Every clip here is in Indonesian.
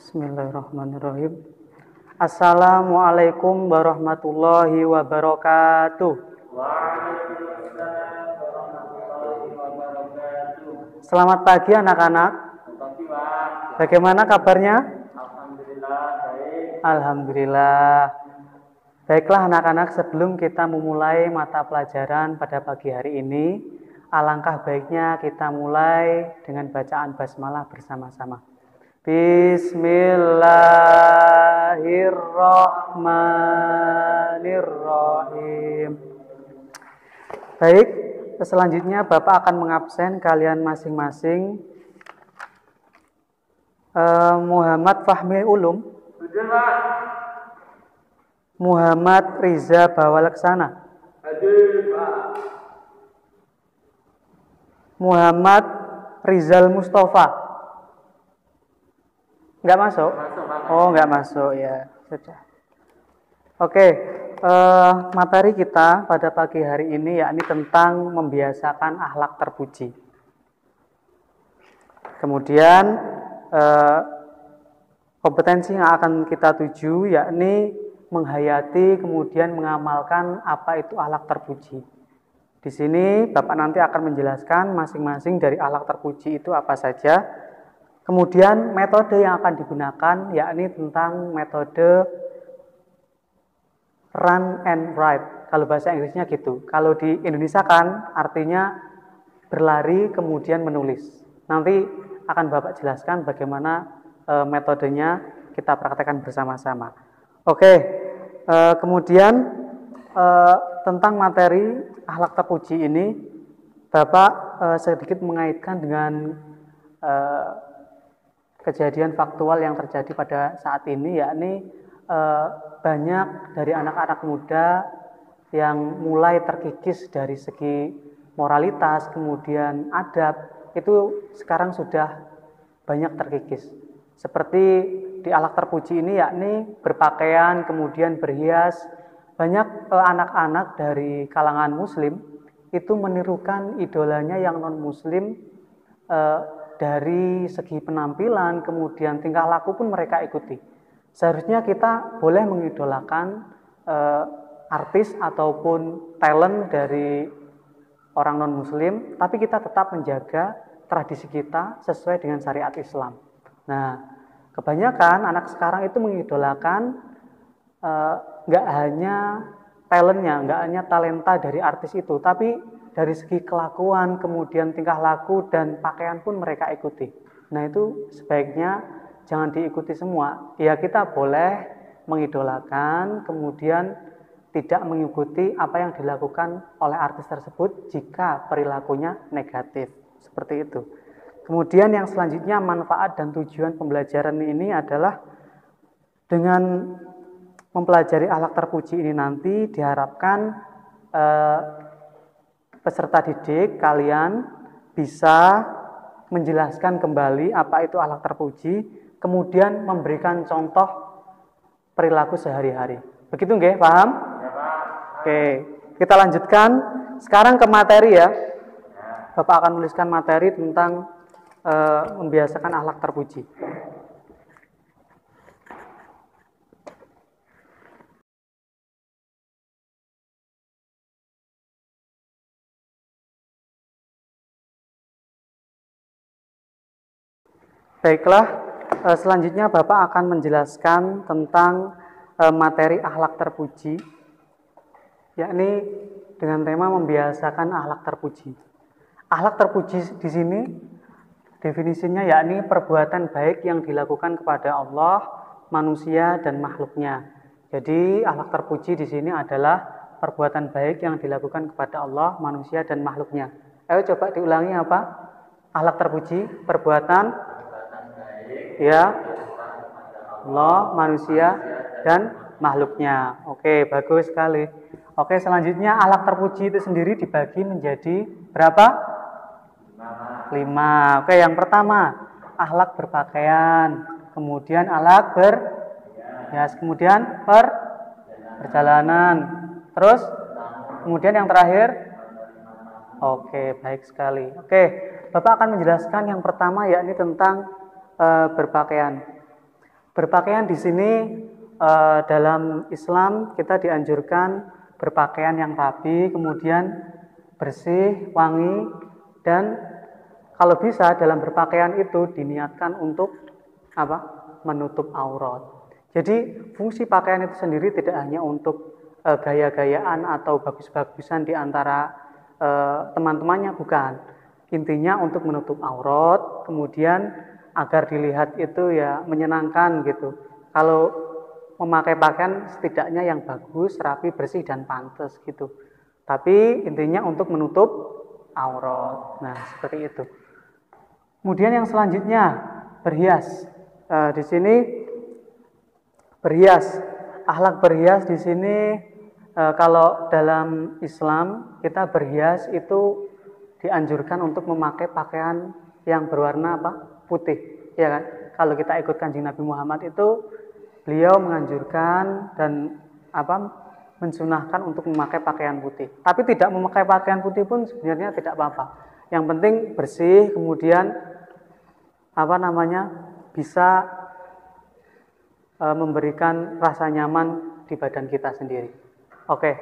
Bismillahirrahmanirrahim. Assalamualaikum warahmatullahi wabarakatuh. Waalaikumsalam warahmatullahi wabarakatuh. Selamat pagi anak-anak. Pagi, Pak. Bagaimana kabarnya? Alhamdulillah baik. Alhamdulillah. Baiklah anak-anak, sebelum kita memulai mata pelajaran pada pagi hari ini, alangkah baiknya kita mulai dengan bacaan basmalah bersama-sama. Bismillahirrahmanirrahim. Baik, selanjutnya Bapak akan mengabsen kalian masing-masing. Muhammad Fahmi Ulum, Hadir, Pak. Muhammad Riza Bawalaksana, Hadir, Pak. Muhammad Rizal Mustafa. Nggak masuk? Masuk, Pak. Oh, nggak masuk ya. Sudah. Oke, materi kita pada pagi hari ini yakni tentang membiasakan akhlak terpuji. Kemudian kompetensi yang akan kita tuju yakni menghayati kemudian mengamalkan apa itu akhlak terpuji. Di sini Bapak nanti akan menjelaskan masing-masing dari akhlak terpuji itu apa saja. Kemudian metode yang akan digunakan yakni tentang metode run and write. Kalau bahasa Inggrisnya gitu. Kalau di Indonesia kan artinya berlari kemudian menulis. Nanti akan Bapak jelaskan bagaimana metodenya, kita praktekkan bersama-sama. Oke, kemudian tentang materi akhlak terpuji ini, Bapak sedikit mengaitkan dengan kejadian faktual yang terjadi pada saat ini, yakni banyak dari anak-anak muda yang mulai terkikis dari segi moralitas, kemudian adab, itu sekarang sudah banyak terkikis. Seperti di akhlak terpuji ini yakni berpakaian, kemudian berhias. Banyak anak-anak dari kalangan muslim itu menirukan idolanya yang non-muslim, dari segi penampilan, kemudian tingkah laku pun mereka ikuti. Seharusnya kita boleh mengidolakan artis ataupun talent dari orang non-muslim, tapi kita tetap menjaga tradisi kita sesuai dengan syariat Islam. Nah, kebanyakan anak sekarang itu mengidolakan nggak hanya talentnya, nggak hanya talenta dari artis itu, tapi dari segi kelakuan, kemudian tingkah laku dan pakaian pun mereka ikuti. Nah, itu sebaiknya jangan diikuti semua. Ya, kita boleh mengidolakan, kemudian tidak mengikuti apa yang dilakukan oleh artis tersebut jika perilakunya negatif. Seperti itu. Kemudian yang selanjutnya, manfaat dan tujuan pembelajaran ini adalah dengan mempelajari akhlak terpuji ini nanti diharapkan peserta didik kalian bisa menjelaskan kembali apa itu akhlak terpuji, kemudian memberikan contoh perilaku sehari-hari. Begitu nggih, paham? Ya, Pak. Oke, kita lanjutkan sekarang ke materi ya. Bapak akan menuliskan materi tentang membiasakan akhlak terpuji. Baiklah, selanjutnya Bapak akan menjelaskan tentang materi akhlak terpuji, yakni dengan tema membiasakan akhlak terpuji. Akhlak terpuji di sini definisinya yakni perbuatan baik yang dilakukan kepada Allah, manusia dan makhluknya. Jadi akhlak terpuji di sini adalah perbuatan baik yang dilakukan kepada Allah, manusia dan makhluknya. Ayo coba diulangi apa? Akhlak terpuji, perbuatan ya Allah, manusia dan makhluknya. Oke, bagus sekali. Oke, selanjutnya akhlak terpuji itu sendiri dibagi menjadi berapa? 5. Oke, yang pertama akhlak berpakaian, kemudian akhlak berhias, kemudian perjalanan, terus kemudian yang terakhir. Oke, baik sekali. Oke, Bapak akan menjelaskan yang pertama yakni tentang berpakaian. Berpakaian di sini dalam Islam kita dianjurkan berpakaian yang rapi, kemudian bersih, wangi, dan kalau bisa dalam berpakaian itu diniatkan untuk apa? Menutup aurat. Jadi fungsi pakaian itu sendiri tidak hanya untuk gaya-gayaan atau bagus-bagusan di antara teman-temannya, bukan. Intinya untuk menutup aurat, kemudian agar dilihat itu ya menyenangkan gitu. Kalau memakai pakaian setidaknya yang bagus, rapi, bersih, dan pantas gitu. Tapi intinya untuk menutup aurat. Nah, seperti itu. Kemudian yang selanjutnya berhias. Di sini berhias, akhlak berhias di sini kalau dalam Islam kita berhias itu dianjurkan untuk memakai pakaian yang berwarna apa? Putih, ya kan? Kalau kita ikut Kanjeng Nabi Muhammad itu beliau menganjurkan dan mensunahkan untuk memakai pakaian putih. Tapi tidak memakai pakaian putih pun sebenarnya tidak apa-apa. Yang penting bersih, kemudian bisa memberikan rasa nyaman di badan kita sendiri. Oke.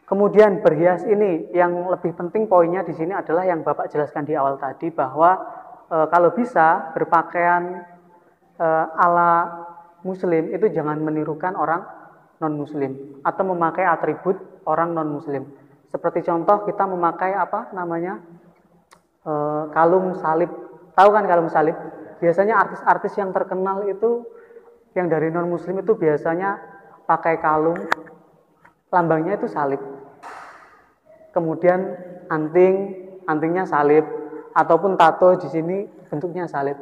Kemudian berhias ini yang lebih penting poinnya di sini adalah yang Bapak jelaskan di awal tadi bahwa kalau bisa berpakaian ala Muslim itu jangan menirukan orang non-Muslim atau memakai atribut orang non-Muslim. Seperti contoh kita memakai kalung salib. Tahu kan kalung salib? Biasanya artis-artis yang terkenal itu yang dari non-Muslim itu biasanya pakai kalung, lambangnya itu salib. Kemudian antingnya salib, ataupun tato di sini bentuknya salib.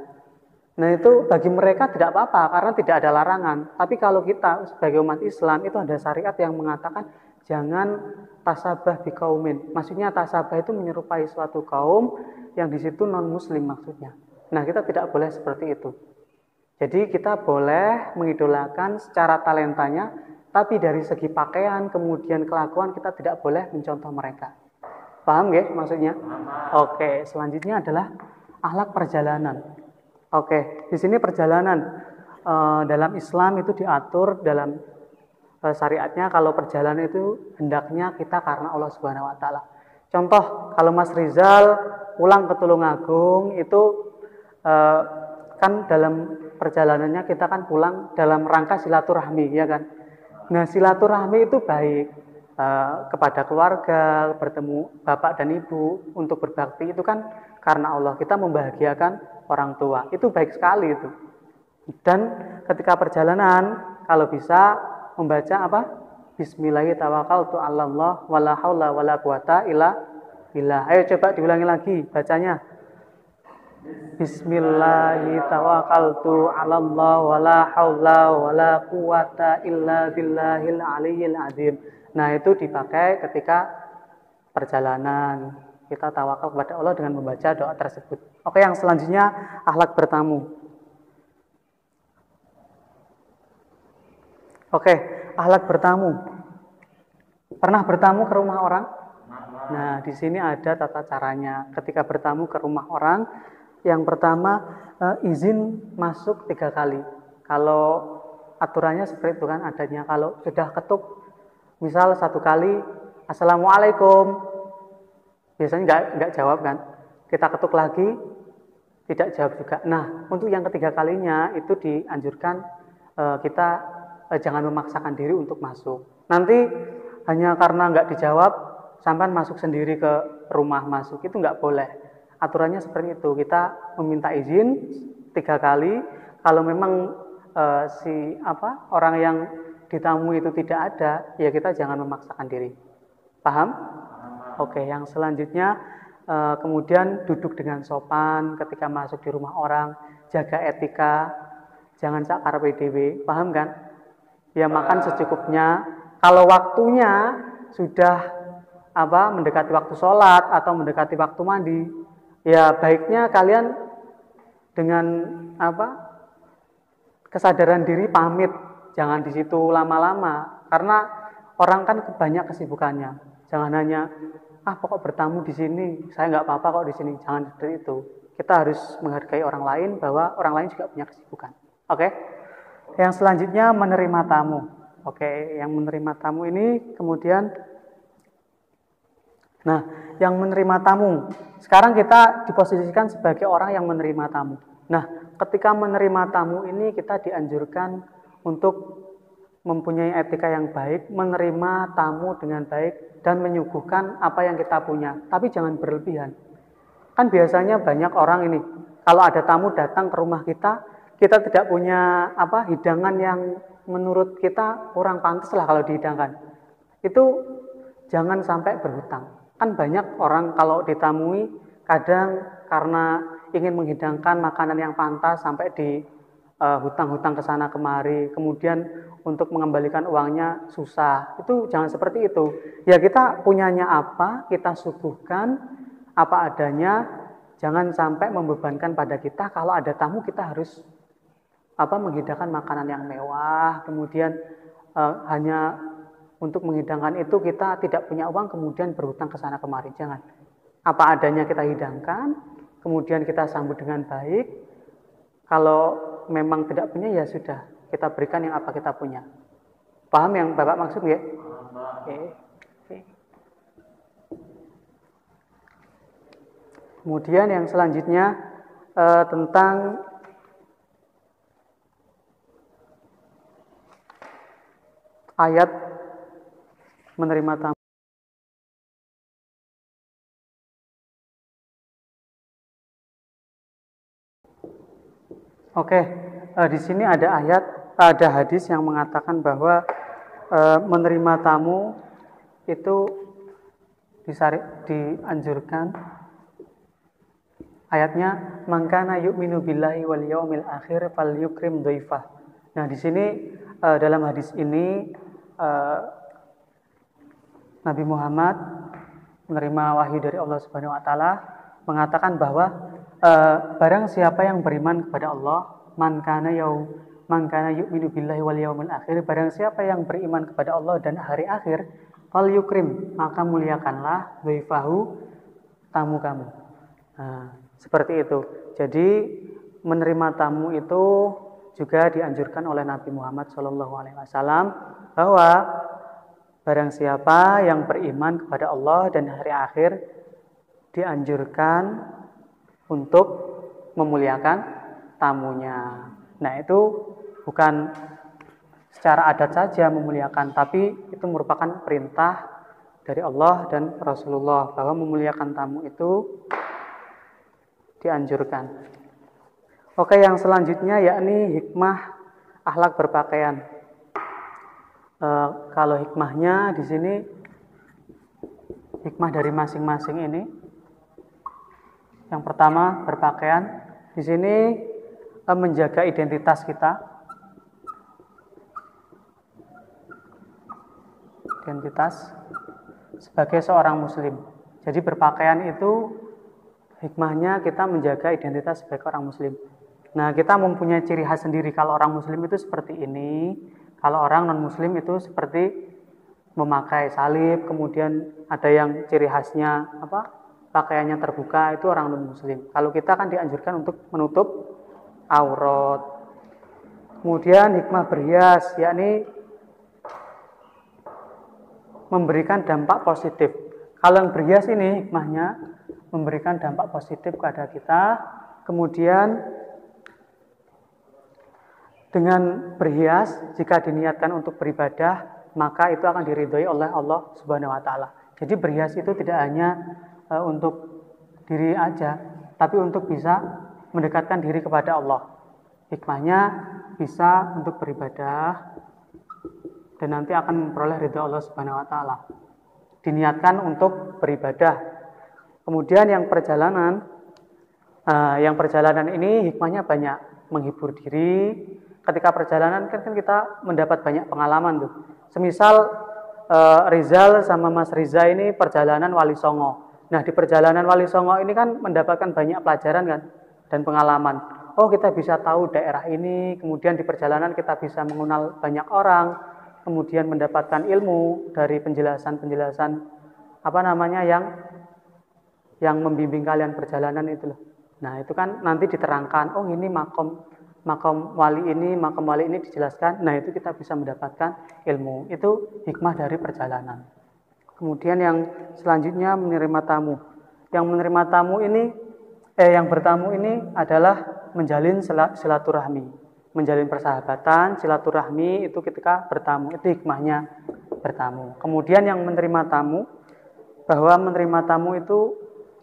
Nah itu bagi mereka tidak apa-apa karena tidak ada larangan. Tapi kalau kita sebagai umat Islam itu ada syariat yang mengatakan jangan tasabah biqaumin. Maksudnya tasabah itu menyerupai suatu kaum yang di situ non-Muslim maksudnya. Nah kita tidak boleh seperti itu. Jadi kita boleh mengidolakan secara talentanya, tapi dari segi pakaian kemudian kelakuan kita tidak boleh mencontoh mereka. Paham ya maksudnya? Oke, selanjutnya adalah akhlak perjalanan. Oke, di sini perjalanan dalam Islam itu diatur dalam syariatnya kalau perjalanan itu hendaknya kita karena Allah Subhanahu wa taala. Contoh, kalau Mas Rizal pulang ke Tulungagung itu kan dalam perjalanannya kita kan pulang dalam rangka silaturahmi, ya kan? Nah, silaturahmi itu baik kepada keluarga, bertemu bapak dan ibu untuk berbakti itu kan karena Allah, kita membahagiakan orang tua. Itu baik sekali itu. Dan ketika perjalanan kalau bisa membaca Bismillahirrahmanirrahim, Allah wala haula wala quwata illa billah. Ayo coba diulangi lagi bacanya. Bismillahirrahmanirrahim, Allah wala haula wala quwata illa billahil aliyyil azim. Nah, itu dipakai ketika perjalanan. Kita tawakal kepada Allah dengan membaca doa tersebut. Oke, yang selanjutnya akhlak bertamu. Oke, akhlak bertamu. Pernah bertamu ke rumah orang? Nah, di sini ada tata caranya. Ketika bertamu ke rumah orang, yang pertama izin masuk 3 kali. Kalau aturannya seperti itu kan adanya. Kalau sudah ketuk, misal 1 kali, Assalamualaikum, biasanya nggak jawab kan. Kita ketuk lagi, tidak jawab juga. Nah, untuk yang ketiga kalinya itu dianjurkan kita jangan memaksakan diri untuk masuk. Nanti hanya karena nggak dijawab, sampai masuk sendiri ke rumah masuk, itu nggak boleh. Aturannya seperti itu, kita meminta izin 3 kali. Kalau memang orang yang ditamu itu tidak ada, ya kita jangan memaksakan diri. Paham? Oke, yang selanjutnya kemudian duduk dengan sopan ketika masuk di rumah orang, jaga etika, jangan sakar PDW, paham kan? Ya makan secukupnya. Kalau waktunya sudah mendekati waktu sholat atau mendekati waktu mandi, ya baiknya kalian dengan kesadaran diri pamit, jangan di situ lama-lama karena orang kan banyak kesibukannya. Jangan hanya pokok bertamu di sini, saya nggak apa-apa kok di sini. Jangan seperti itu. Kita harus menghargai orang lain bahwa orang lain juga punya kesibukan. Oke? Yang selanjutnya menerima tamu. Oke, yang menerima tamu ini kemudian, nah, yang menerima tamu. Sekarang kita diposisikan sebagai orang yang menerima tamu. Nah, ketika menerima tamu ini kita dianjurkan untuk mempunyai etika yang baik, menerima tamu dengan baik dan menyuguhkan apa yang kita punya. Tapi jangan berlebihan. Kan biasanya banyak orang ini, kalau ada tamu datang ke rumah kita tidak punya hidangan yang menurut kita kurang pantas lah kalau dihidangkan. Itu jangan sampai berhutang. Kan banyak orang kalau ditamui kadang karena ingin menghidangkan makanan yang pantas sampai di hutang-hutang ke sana kemari, kemudian untuk mengembalikan uangnya susah. Itu jangan seperti itu. Ya kita punyanya apa, kita suguhkan apa adanya, jangan sampai membebankan pada kita. Kalau ada tamu kita harus menghidangkan makanan yang mewah, kemudian hanya untuk menghidangkan itu kita tidak punya uang kemudian berhutang ke sana kemari. Jangan. Apa adanya kita hidangkan, kemudian kita sambut dengan baik. Kalau memang tidak punya ya sudah, kita berikan yang apa kita punya. Paham yang Bapak maksud ya? Oke. Kemudian yang selanjutnya tentang ayat menerima tamu. Oke, di sini ada hadis yang mengatakan bahwa menerima tamu itu dianjurkan. Ayatnya, "Man kana yu'minu billahi wal yaumil akhir falyukrim dhaifah." Nah, di sini dalam hadis ini Nabi Muhammad menerima wahyu dari Allah Subhanahu wa taala mengatakan bahwa barang siapa yang beriman kepada Allah, man kana yu'minu billahi wal yaumil akhir, barang siapa yang beriman kepada Allah dan hari akhir, fal yukrim, maka muliakanlah dhaifahu, tamu kamu. Nah, seperti itu. Jadi menerima tamu itu juga dianjurkan oleh Nabi Muhammad SAW bahwa barang siapa yang beriman kepada Allah dan hari akhir dianjurkan untuk memuliakan tamunya. Nah, itu bukan secara adat saja memuliakan, tapi itu merupakan perintah dari Allah dan Rasulullah bahwa memuliakan tamu itu dianjurkan. Oke, yang selanjutnya yakni hikmah akhlak berpakaian. Kalau hikmahnya di sini, hikmah dari masing-masing ini. Yang pertama, berpakaian. Di sini menjaga identitas kita. Identitas sebagai seorang muslim. Jadi berpakaian itu hikmahnya kita menjaga identitas sebagai orang muslim. Nah, kita mempunyai ciri khas sendiri. Kalau orang muslim itu seperti ini. Kalau orang non-muslim itu seperti memakai salib, kemudian ada yang ciri khasnya pakaiannya terbuka, itu orang non-muslim. Kalau kita kan dianjurkan untuk menutup aurat. Kemudian hikmah berhias, yakni memberikan dampak positif. Kalau yang berhias ini hikmahnya memberikan dampak positif kepada kita. Kemudian dengan berhias, jika diniatkan untuk beribadah, maka itu akan diridhoi oleh Allah Subhanahu wa taala. Jadi berhias itu tidak hanya untuk diri aja, tapi untuk bisa mendekatkan diri kepada Allah. Hikmahnya bisa untuk beribadah dan nanti akan memperoleh ridha Allah Subhanahu wa taala. Diniatkan untuk beribadah. Kemudian yang perjalanan ini hikmahnya banyak, menghibur diri. Ketika perjalanan kan kita mendapat banyak pengalaman tuh. Semisal Rizal sama Mas Riza ini perjalanan Wali Songo. Nah, di perjalanan Wali Songo ini kan mendapatkan banyak pelajaran kan dan pengalaman. Oh, kita bisa tahu daerah ini, kemudian di perjalanan kita bisa mengenal banyak orang, kemudian mendapatkan ilmu dari penjelasan-penjelasan yang membimbing kalian perjalanan itu loh. Nah, itu kan nanti diterangkan, oh ini makom makam wali ini dijelaskan, nah itu kita bisa mendapatkan ilmu. Itu hikmah dari perjalanan. Kemudian yang selanjutnya menerima tamu. Yang menerima tamu ini, yang bertamu ini adalah menjalin silaturahmi, menjalin persahabatan, silaturahmi itu ketika bertamu, itu hikmahnya bertamu. Kemudian yang menerima tamu, bahwa menerima tamu itu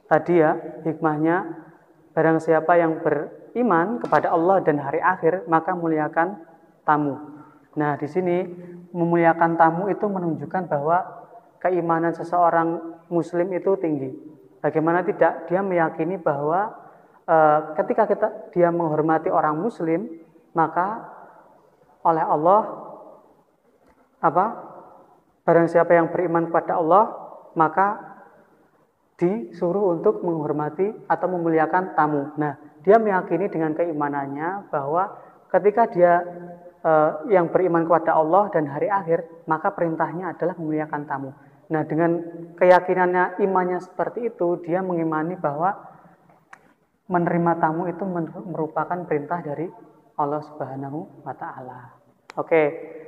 tadi ya, hikmahnya barang siapa yang beriman kepada Allah dan hari akhir, maka muliakan tamu. Nah, di sini memuliakan tamu itu menunjukkan bahwa keimanan seseorang muslim itu tinggi. Bagaimana tidak, dia meyakini bahwa ketika dia menghormati orang muslim, maka oleh Allah barang siapa yang beriman kepada Allah, maka disuruh untuk menghormati atau memuliakan tamu. Nah, dia meyakini dengan keimanannya bahwa ketika dia yang beriman kepada Allah dan hari akhir, maka perintahnya adalah memuliakan tamu. Nah, dengan keyakinannya, imannya seperti itu, dia mengimani bahwa menerima tamu itu merupakan perintah dari Allah Subhanahu wa Ta'ala. Oke,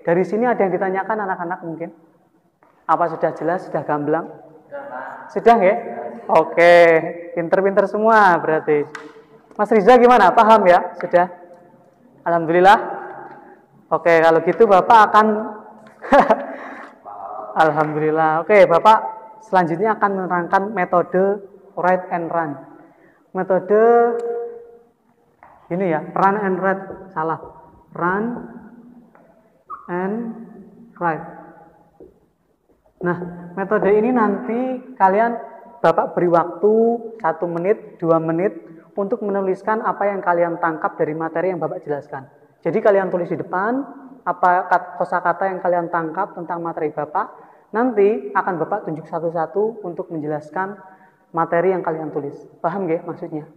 dari sini ada yang ditanyakan anak-anak mungkin? Apa sudah jelas, sudah gamblang? Sudah ya? Oke, pinter-pinter semua berarti. Mas Riza gimana? Paham ya? Sudah? Alhamdulillah. Oke, kalau gitu Bapak akan Alhamdulillah. Oke, Bapak selanjutnya akan menerangkan metode write and run. Metode ini ya, run and write, salah. Run and write. Nah, metode ini nanti Bapak beri waktu 1 menit, 2 menit untuk menuliskan apa yang kalian tangkap dari materi yang Bapak jelaskan. Jadi kalian tulis di depan apa kosakata yang kalian tangkap tentang materi Bapak. Nanti akan Bapak tunjuk satu-satu untuk menjelaskan materi yang kalian tulis. Paham nggih maksudnya?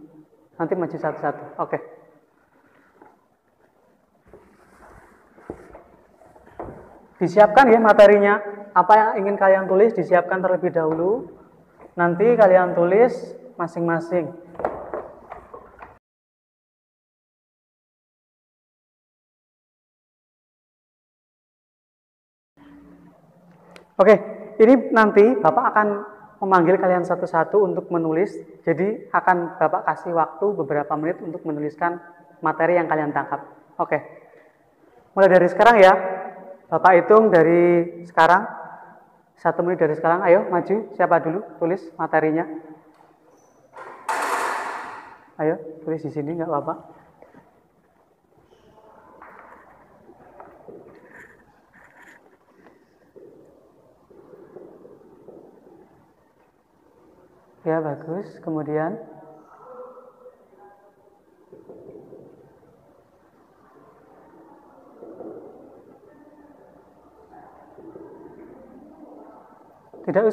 Nanti maju satu-satu. Oke. Disiapkan ya materinya. Apa yang ingin kalian tulis disiapkan terlebih dahulu. Nanti kalian tulis masing-masing. Oke, ini nanti Bapak akan memanggil kalian satu-satu untuk menulis. Jadi akan Bapak kasih waktu beberapa menit untuk menuliskan materi yang kalian tangkap. Oke, mulai dari sekarang ya. Bapak hitung dari sekarang. 1 menit dari sekarang. Ayo maju. Siapa dulu tulis materinya? Ayo tulis di sini, nggak apa-apa. Ya, bagus. Kemudian tidak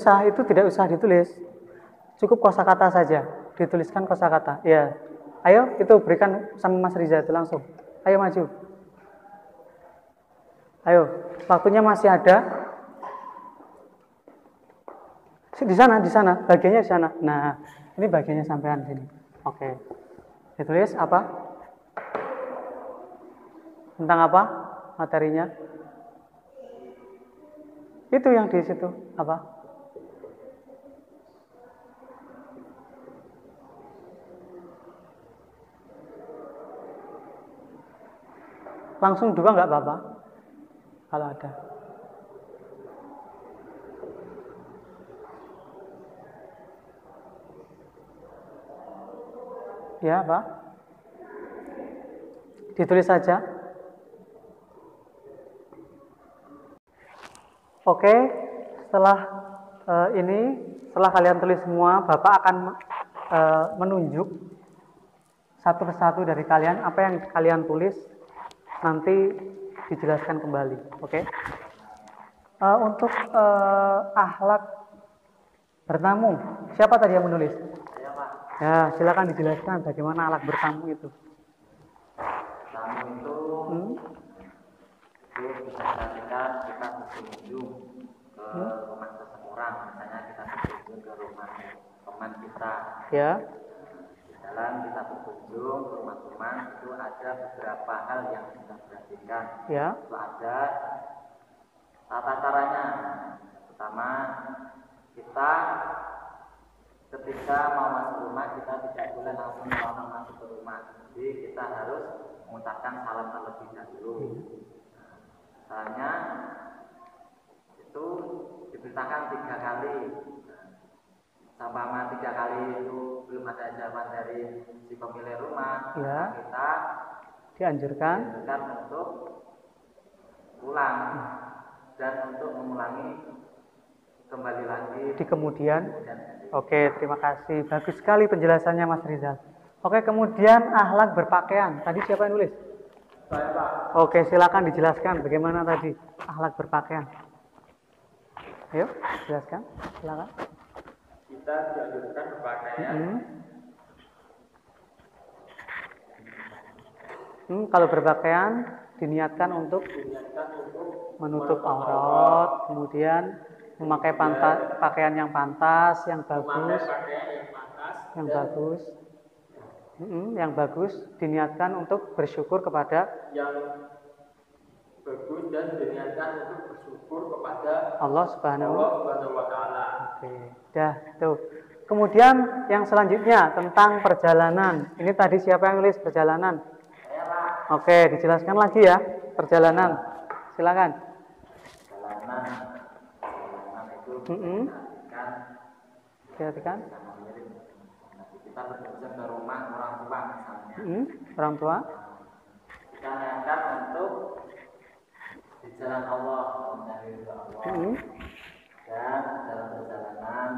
usah ditulis. Cukup kosakata saja. Dituliskan kosakata. Ya. Ayo, itu berikan sama Mas Riza itu langsung. Ayo maju. Ayo, waktunya masih ada. Di sana, bagiannya di sana. Nah, ini bagiannya sampean sini. Oke. Ditulis apa? Tentang apa materinya? Itu yang di situ apa? Langsung 2 nggak apa-apa. Kalau ada. Ya, Pak. Ditulis saja. Oke, setelah setelah kalian tulis semua, Bapak akan menunjuk satu persatu dari kalian apa yang kalian tulis, nanti dijelaskan kembali. Oke. Untuk akhlak bertamu, siapa tadi yang menulis? Ya, silakan dijelaskan bagaimana akhlak bertamu itu. Tamu itu bisa kita berkunjung ke rumah seseorang, misalnya kita berkunjung ke rumah teman kita. Ya. Di dalam jalan-jalan, kita berkunjung ke rumah teman, itu ada beberapa hal yang kita perhatikan. Ya. Itu ada tata caranya. Pertama, kita ketika mau masuk rumah, kita tidak boleh langsung masuk ke rumah. Jadi kita harus mengucapkan salam terlebih dahulu. Salamnya itu diberitakan 3 kali. Sampama 3 kali itu belum ada jawaban dari si pemilik rumah, ya. Kita dianjurkan untuk pulang dan untuk mengulangi kembali lagi di kemudian. Oke, terima kasih. Bagus sekali penjelasannya Mas Rizal. Oke, kemudian akhlak berpakaian. Tadi siapa yang nulis? Saya, Pak. Oke, silakan dijelaskan bagaimana tadi akhlak berpakaian. Ayo, jelaskan. Silakan. Kita dianjurkan berpakaian. Kalau berpakaian diniatkan untuk menutup aurat, kemudian memakai pakaian yang pantas, yang bagus, yang bagus diniatkan untuk bersyukur kepada yang bagus dan diniatkan untuk bersyukur kepada Allah Subhanahu wa Ta'ala. Oke, dah tuh. Kemudian yang selanjutnya tentang perjalanan. Ini tadi siapa yang nulis perjalanan? Saya, Pak. Oke, dijelaskan lagi ya perjalanan. Silakan. Perjalanan itu perhatikan. Kita berkunjung ke rumah orang tua misalnya. Orang tua. Kita niatkan untuk di jalan Allah, mencari ridho Allah. Dan dalam perjalanan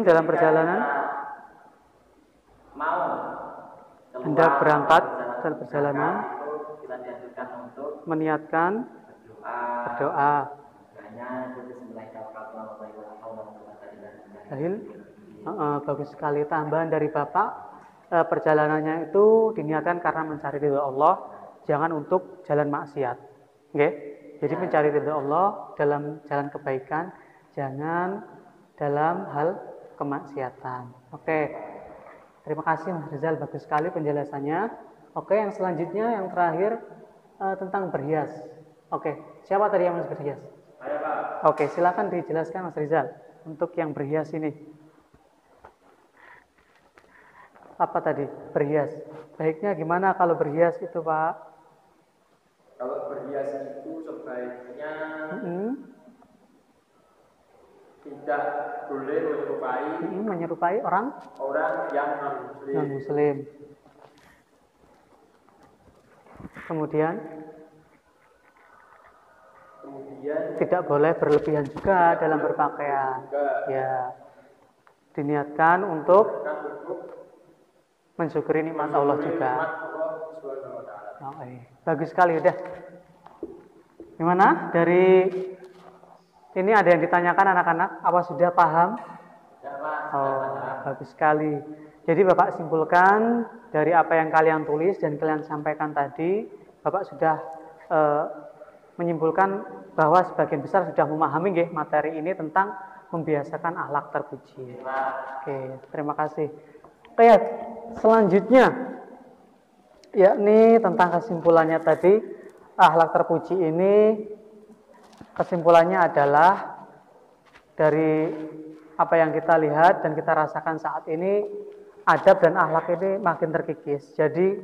dalam perjalanan mau hendak berangkat dalam perjalanan kita dianjurkan untuk meniatkan berdoa. Bagus sekali tambahan dari Bapak. Perjalanannya itu diniatkan karena mencari ridho Allah, jangan untuk jalan maksiat. Oke? Jadi mencari ridho Allah dalam jalan kebaikan, jangan dalam hal kemaksiatan. Oke. Terima kasih Mas Rizal, bagus sekali penjelasannya. Oke, yang selanjutnya yang terakhir tentang berhias. Oke, siapa tadi yang harus berhias? Saya, Pak. Oke, silakan dijelaskan Mas Rizal untuk yang berhias ini. Apa tadi? Berhias. Baiknya gimana kalau berhias itu, Pak? Kalau berhias itu sebaiknya tidak boleh menyerupai orang yang non-muslim. Non-muslim. Kemudian tidak boleh berlebihan juga dalam berpakaian. Ya, diniatkan untuk mensyukuri nikmat Allah juga. Bagus sekali udah. Gimana? Dari ini ada yang ditanyakan anak-anak, apa sudah paham? Bagus sekali. Jadi Bapak simpulkan dari apa yang kalian tulis dan kalian sampaikan tadi, Bapak sudah menyimpulkan bahwa sebagian besar sudah memahami materi ini tentang membiasakan akhlak terpuji. Oke, terima kasih. Oke, selanjutnya yakni tentang kesimpulannya tadi, akhlak terpuji ini kesimpulannya adalah dari apa yang kita lihat dan kita rasakan saat ini, adab dan akhlak ini makin terkikis. Jadi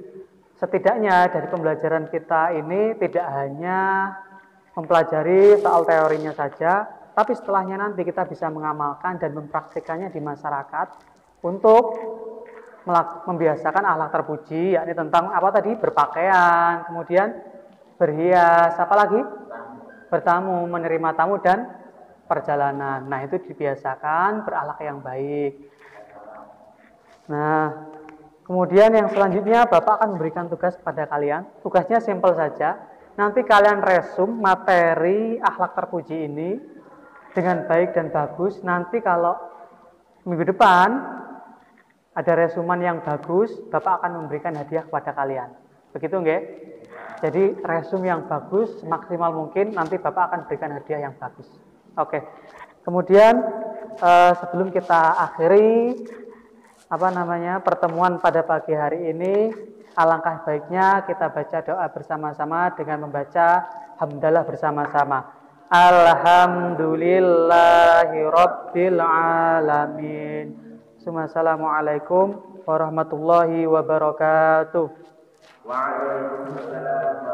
setidaknya dari pembelajaran kita ini tidak hanya mempelajari soal teorinya saja, tapi setelahnya nanti kita bisa mengamalkan dan mempraktikannya di masyarakat untuk membiasakan akhlak terpuji, yakni tentang apa tadi? Berpakaian, kemudian berhias, apa lagi? Bertamu, menerima tamu dan perjalanan. Nah, itu dibiasakan berakhlak yang baik. Nah, kemudian yang selanjutnya Bapak akan memberikan tugas kepada kalian. Tugasnya simpel saja. Nanti kalian resum materi akhlak terpuji ini dengan baik dan bagus. Nanti kalau minggu depan ada resuman yang bagus, Bapak akan memberikan hadiah kepada kalian. Begitu nggih? Jadi resum yang bagus, maksimal mungkin nanti Bapak akan berikan hadiah yang bagus. Oke. Kemudian sebelum kita akhiri pertemuan pada pagi hari ini, alangkah baiknya kita baca doa bersama-sama dengan membaca hamdalah bersama-sama. Alhamdulillahirabbil alamin. Assalamualaikum warahmatullahi wabarakatuh. Waalaikumsalam.